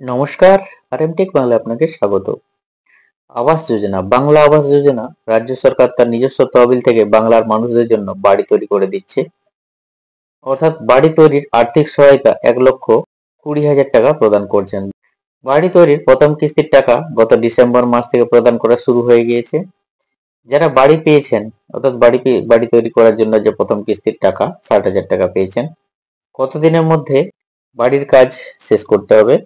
নমস্কার, আরএমটেক বাংলায় আপনাকে স্বাগত। আবাস যোজনা, বাংলা আবাস যোজনা রাজ্য সরকার তার নিজস্ব তহবিল থেকে বাংলার মানুষদের জন্য বাড়ি তৈরি করে দিচ্ছে। অর্থাৎ বাড়ি তৈরির আর্থিক সহায়তা 1,20,000 টাকা প্রদান করছেন। বাড়ি তৈরির প্রথম কিস্তির টাকা গত ডিসেম্বর মাস থেকে প্রদান করা শুরু হয়ে গিয়েছে। যারা বাড়ি পেয়েছেন, অর্থাৎ বাড়ি তৈরি করার জন্য যে প্রথম কিস্তির টাকা 60,000 টাকা পেয়েছেন, কতদিনের মধ্যে বাড়ির কাজ শেষ করতে হবে?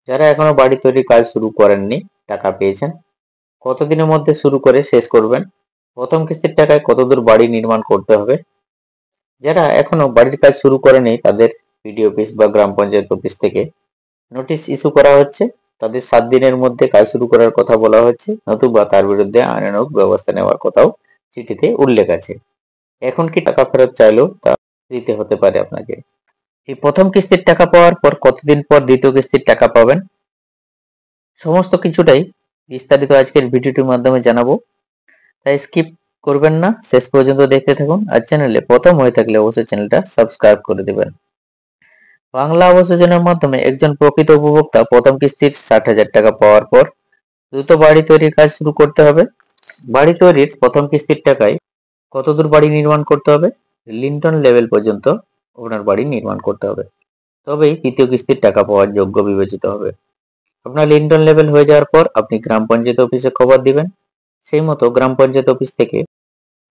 যারা এখনো বাড়ি তৈরির কাজ শুরু করেননি, টাকা পেয়েছেন, কতদিনের মধ্যে শুরু করে শেষ করবেন? প্রথম কিস্তির টাকায় কতদূর বাড়ি নির্মাণ করতে হবে? যারা এখনো বাড়ির কাজ শুরু করেনি, তাদের বিডিও অফিস বা গ্রাম পঞ্চায়েত অফিস থেকে নোটিশ ইস্যু করা হচ্ছে। তাদের 7 দিনের মধ্যে কাজ শুরু করার কথা বলা হচ্ছে, নতুবা তার বিরুদ্ধে আইনানুগ ব্যবস্থা নেওয়ার কথাও চিঠিতে উল্লেখ আছে। এখন কি টাকা ফেরত চাইলেও তা দিতে হতে পারে আপনাকে। এই প্রথম কিস্তির টাকা পাওয়ার পর কতদিন পর দ্বিতীয় কিস্তির টাকা পাবেন, সমস্ত কিছুটাই বিস্তারিত আজকের ভিডিওটির মাধ্যমে জানাবো। তাই স্কিপ করবেন না, শেষ পর্যন্ত দেখতে থাকুন। আর চ্যানেলে প্রথম হয়ে থাকলে অবশ্যই চ্যানেলটা সাবস্ক্রাইব করে দেবেন। বাংলা আবাস যোজনার মাধ্যমে একজন প্রকৃত উপভোক্তা প্রথম কিস্তির 60,000 টাকা পাওয়ার পর দ্রুত বাড়ি তৈরির কাজ শুরু করতে হবে। বাড়ি তৈরির প্রথম কিস্তির টাকায় কতদূর বাড়ি নির্মাণ করতে হবে? লিন্টন লেভেল পর্যন্ত আপনার বাড়ি নির্মাণ করতে হবে, তবেই তৃতীয় কিস্তির টাকা পাওয়ার যোগ্য বিবেচিত হবে। আপনার লিন্টন লেভেল হয়ে যাওয়ার পর আপনি গ্রাম পঞ্চায়েত অফিসে খবর দিবেন। সেই মতো গ্রাম পঞ্চায়েত অফিস থেকে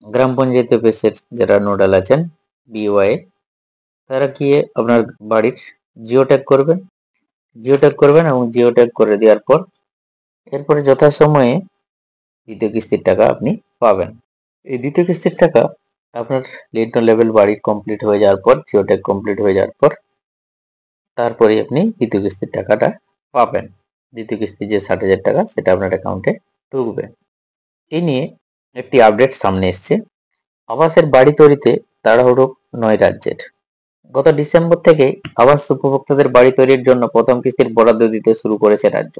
গ্রাম পঞ্চায়েত অফিসের যারা নোডাল আছেন, বিওয়াই, তারা গিয়ে আপনার বাড়ির জিও ট্যাগ করবেন এবং জিও ট্যাগ করে দেওয়ার পর এরপরে যথাসময়ে দ্বিতীয় কিস্তির টাকা আপনি পাবেন। এই দ্বিতীয় কিস্তির টাকা আপনার লিন্টন লেভেল বাড়ি কমপ্লিট হয়ে যাওয়ার পর, জিও ট্যাগ কমপ্লিট হয়ে যাওয়ার পর, তারপরে আপনি দ্বিতীয় কিস্তির টাকাটা পাবেন। দ্বিতীয় কিস্তি যে 60,000 টাকা, সেটা আপনার অ্যাকাউন্টে ঢুকবে। এই নিয়ে একটি আপডেট সামনে এসছে। আবাসের বাড়ি তৈরিতে তাড়াহুড়ো নয় রাজ্যের। গত ডিসেম্বর থেকে আবাস উপভোক্তাদের বাড়ি তৈরির জন্য প্রথম কিস্তির বরাদ্দ দিতে শুরু করেছে রাজ্য।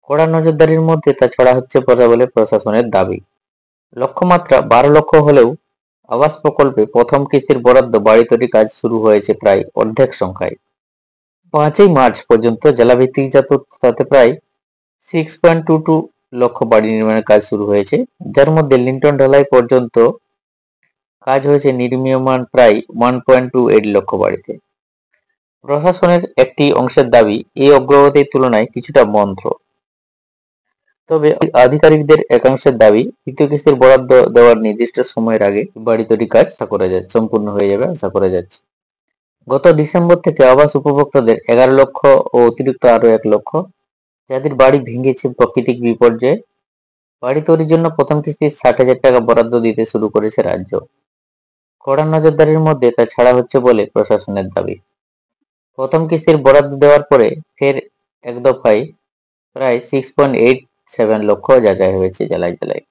কড়া নজরদারির মধ্যে তা ছড়া হচ্ছে বলে প্রশাসনের দাবি। লক্ষ্যমাত্রা 12 লক্ষ হলেও আবাস প্রকল্পে প্রথম কিস্তির বরাদ্দ বাড়ি তৈরির কাজ শুরু হয়েছে প্রায় অর্ধেক সংখ্যায়। 5ই মার্চ পর্যন্ত জেলাভিত্তিক তাতে প্রায় 6.22 লক্ষ বাড়ি নির্মাণের কাজ শুরু হয়েছে, যার মধ্যে লিন্টন ঢালাই পর্যন্ত কাজ হয়েছে নির্মীয়মাণ প্রায় 1.28 লক্ষ বাড়িতে। প্রশাসনের একটি অংশের দাবি, এই অগ্রগতির তুলনায় কিছুটা মন্থর। তবে আধিকারিকদের একাংশের দাবি, তৃতীয় কিস্তির বরাদ্দ দেওয়ার নির্দিষ্ট সময়ের আগে বাড়ি তৈরি কাজ আশা করা যাচ্ছে সম্পূর্ণ হয়ে যাবে আশা করা যাচ্ছে। গত ডিসেম্বর থেকে আবাস উপভোক্তাদের 11 লক্ষ ও অতিরিক্ত আরো 1 লক্ষ যাদের বাড়ি ভেঙেছে প্রাকৃতিক বিপর্যয়ে, বাড়ি তৈরির জন্য প্রথম কিস্তির 60,000 টাকা বরাদ্দ দিতে শুরু করেছে রাজ্য। কড়া নজরদারির মধ্যে তা ছাড়া হচ্ছে বলে প্রশাসনের দাবি। প্রথম কিস্তির বরাদ্দ দেওয়ার পরে ফের এক দফায় প্রায় 6.87 লক্ষ যাচাই হয়েছে জেলায় জেলায়।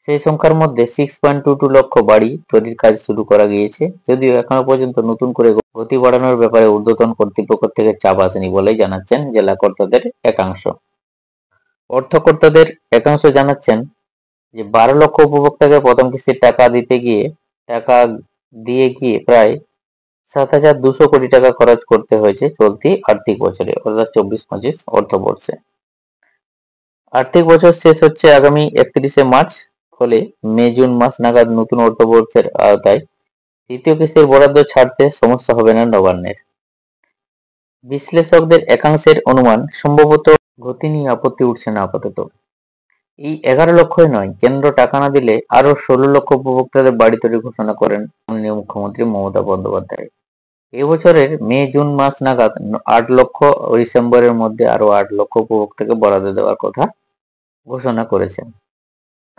সেই সংখ্যার মধ্যে 6.22 লক্ষ বাড়ি তৈরির কাজ শুরু করা গিয়েছে, যদিও এখনো পর্যন্ত নতুন করে গতি বাড়ানোর ব্যাপারে ঊর্ধ্বতন কর্তৃপক্ষ থেকে চাপ আসেনি বলেই জানাচ্ছেন জেলা কর্তাদের একাংশ। অর্থকর্তাদের একাংশ জানাচ্ছেন যে 12 লক্ষ উপভোক্তাকে প্রথম কিস্তির টাকা দিয়ে গিয়ে প্রায় 7,200 কোটি টাকা খরচ করতে হয়েছে চলতি আর্থিক বছরে, অর্থাৎ 24-25 অর্থবর্ষে। আর্থিক বছর শেষ হচ্ছে আগামী 31শে মার্চ, ফলে মে-জুন মাস নাগাদ নতুন অর্থবর্ষের আওতায় তৃতীয় কিস্তির বরাদ্দ ছাড়তে সমস্যা হবে না নবান্নের। বিশ্লেষকদের একাংশের অনুমান, সম্ভবত গতি নিয়ে আপত্তি উঠছে না আপাতত। এই 11 লক্ষই নয়, কেন্দ্র টাকা না দিলে আরো 16 লক্ষ উপভোক্তাদের বাড়ি তৈরির ঘোষণা করেন মাননীয় মুখ্যমন্ত্রী মমতা বন্দ্যোপাধ্যায়। এবছরের মে-জুন মাস নাগাদ 8 লক্ষ ও ডিসেম্বরের মধ্যে আরো 8 লক্ষ উপভোক্তাকে বরাদ্দ দেওয়ার কথা ঘোষণা করেছেন।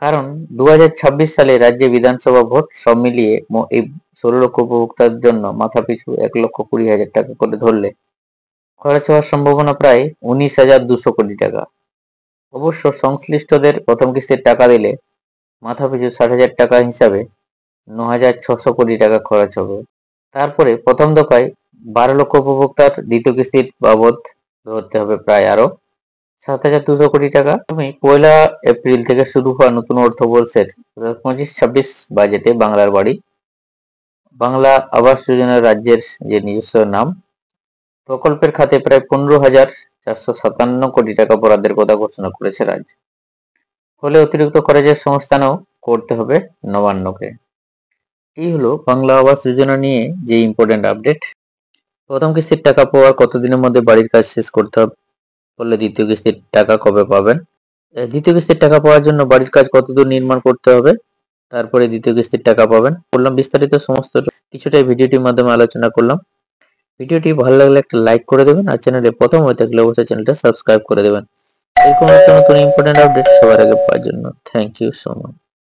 কারণ 2026 সালে রাজ্যে বিধানসভা ভোট, সব মিলিয়ে এই 16 লক্ষ উপভোক্তার জন্য মাথাপিছু 1,20,000 টাকা করে ধরলে খরচ হওয়ার সম্ভাবনা প্রায় 19,200 কোটি টাকা। অবশ্য সংশ্লিষ্টদের প্রথম কিস্তির টাকা দিলে মাথাপিছু 60,000 টাকা হিসাবে 9,600 কোটি টাকা খরচ হবে। তারপরে প্রথম দফায় 12 লক্ষ উপভোক্তার দ্বিতীয় কিস্তির বাবদ ধরতে হবে প্রায় আরো 7,200 কোটি টাকা। আমি 1 এপ্রিল থেকে শুরু হওয়া নতুন অর্থবর্ষের 25-26 বাজেটে বাংলা আবাস যোজনা রাজ্যের যে নিজস্ব নাম, প্রকল্পের খাতে প্রায় 15,457 কোটি টাকা বরাদ্দের কথা ঘোষণা করেছে রাজ্য। ফলে অতিরিক্ত খরচের সংস্থানও করতে হবে নবান্নকে। এই হলো বাংলা আবাস যোজনা নিয়ে যে ইম্পর্টেন্ট আপডেট। প্রথম কিস্তির টাকা পাওয়ার কতদিনের মধ্যে বাড়ির কাজ শেষ করতে হবে বললে দ্বিতীয় কিস্তির টাকা কবে পাবেন? দ্বিতীয় কিস্তির টাকা পাওয়ার জন্য বাড়ির কাজ কতদূর নির্মাণ করতে হবে, তারপরে দ্বিতীয় কিস্তির টাকা পাবেন বললাম। বিস্তারিত সমস্ত কিছুটাই ভিডিওটির মাধ্যমে আলোচনা করলাম। ভিডিওটি ভালো লাগলে একটা লাইক করে দেবেন, আর চ্যানেলে প্রথম হয়ে থাকলে অবশ্যই চ্যানেলটা সাবস্ক্রাইব করে দেবেন এরকম নতুন ইম্পর্টেন্ট আপডেট সবার আগে পাওয়ার জন্য। Thank you so much.